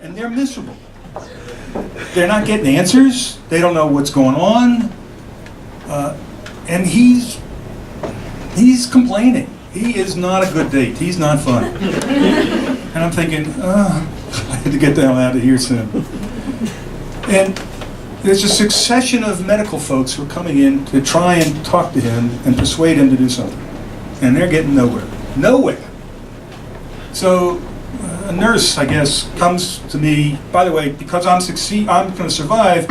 and they're miserable. They're not getting answers. They don't know what's going on. And he's complaining. He is not a good date. He's not fun. And I'm thinking, I had to get the hell out of here soon. And there's a succession of medical folks who are coming in to try and talk to him and persuade him to do something. And they're getting nowhere. Nowhere. So a nurse, I guess, comes to me. By the way, because I'm going to survive,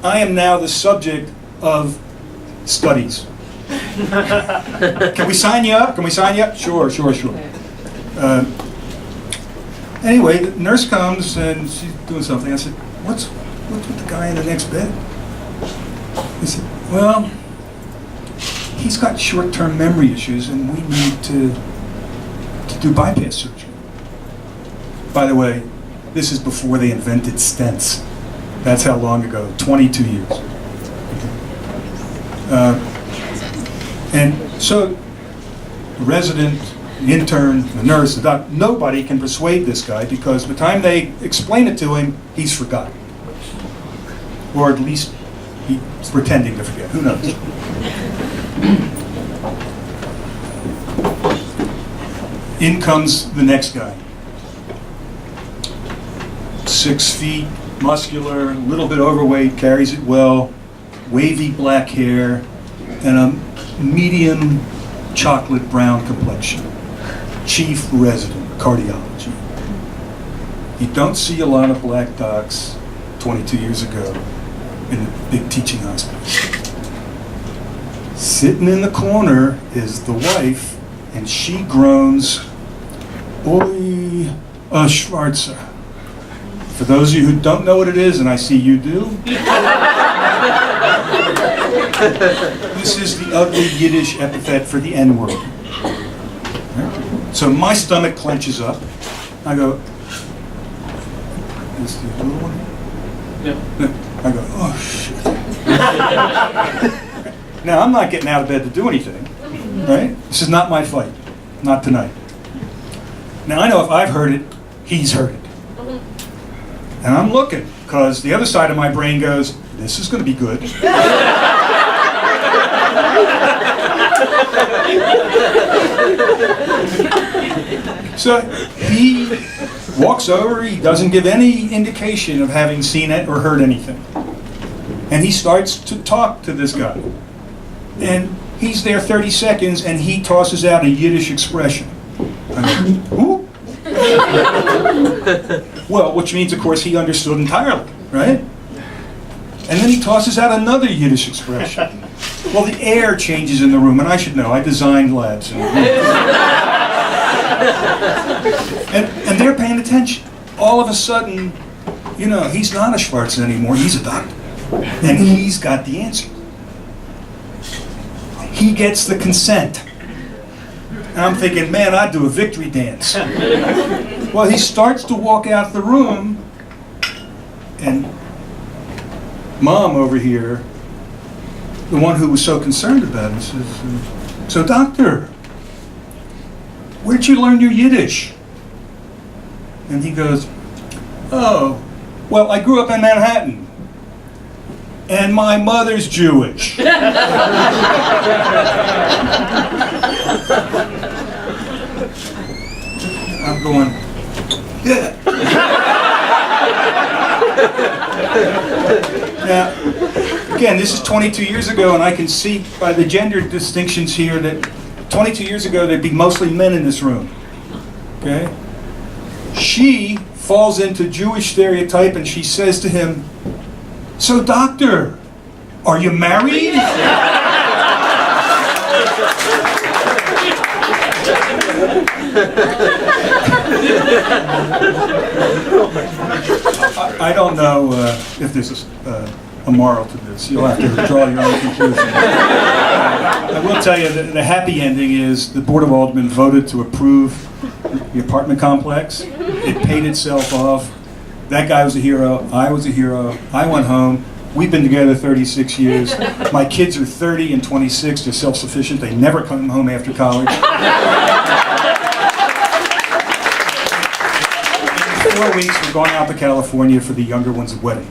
I am now the subject of studies. Can we sign you up? Can we sign you up? Sure. Anyway, the nurse comes and she's doing something. I said, what's with the guy in the next bed? He said, well, he's got short-term memory issues and we need to do bypass surgery. By the way, this is before they invented stents. That's how long ago, 22 years. And so the resident, the intern, the nurse, the doctor, nobody can persuade this guy because by the time they explain it to him, he's forgotten. Or at least he's pretending to forget. Who knows? In comes the next guy. 6 feet, muscular, a little bit overweight, carries it well, wavy black hair, and a medium chocolate brown complexion. Chief resident, cardiology. You don't see a lot of black docs 22 years ago in the big teaching hospitals. Sitting in the corner is the wife, and she groans, "Oi, Schwarzer." For those of you who don't know what it is, and I see you do, this is the ugly Yiddish epithet for the N-word. So my stomach clenches up. I go, is the little one? Yeah. I go, oh shit. Now I'm not getting out of bed to do anything, right? This is not my fight. Not tonight. Now I know if I've heard it, he's heard it. And I'm looking, because the other side of my brain goes, this is going to be good. So he walks over, he doesn't give any indication of having seen it or heard anything. And he starts to talk to this guy. And he's there 30 seconds and he tosses out a Yiddish expression. Who? Well, which means, of course, he understood entirely, right? And then he tosses out another Yiddish expression. Well, the air changes in the room, and I should know, I designed labs. And they're paying attention. All of a sudden, you know, he's not a Schwartz anymore, he's a doctor. And he's got the answer. He gets the consent. And I'm thinking, man, I'd do a victory dance. Well, he starts to walk out the room, and Mom over here, the one who was so concerned about him, says, so doctor, where'd you learn your Yiddish? And he goes, oh, well, I grew up in Manhattan, and my mother's Jewish. I'm going, yeah. Now, again, this is 22 years ago, and I can see by the gender distinctions here that 22 years ago there'd be mostly men in this room. Okay? She falls into Jewish stereotype and she says to him, so doctor, are you married? I don't know if there's a moral to this. You'll have to draw your own conclusion. I will tell you that the happy ending is the Board of Aldermen voted to approve the apartment complex. It paid itself off. That guy was a hero. I was a hero. I went home. We've been together 36 years. My kids are 30 and 26. They're self-sufficient. They never come home after college. 4 weeks, we're going out to California for the younger one's wedding.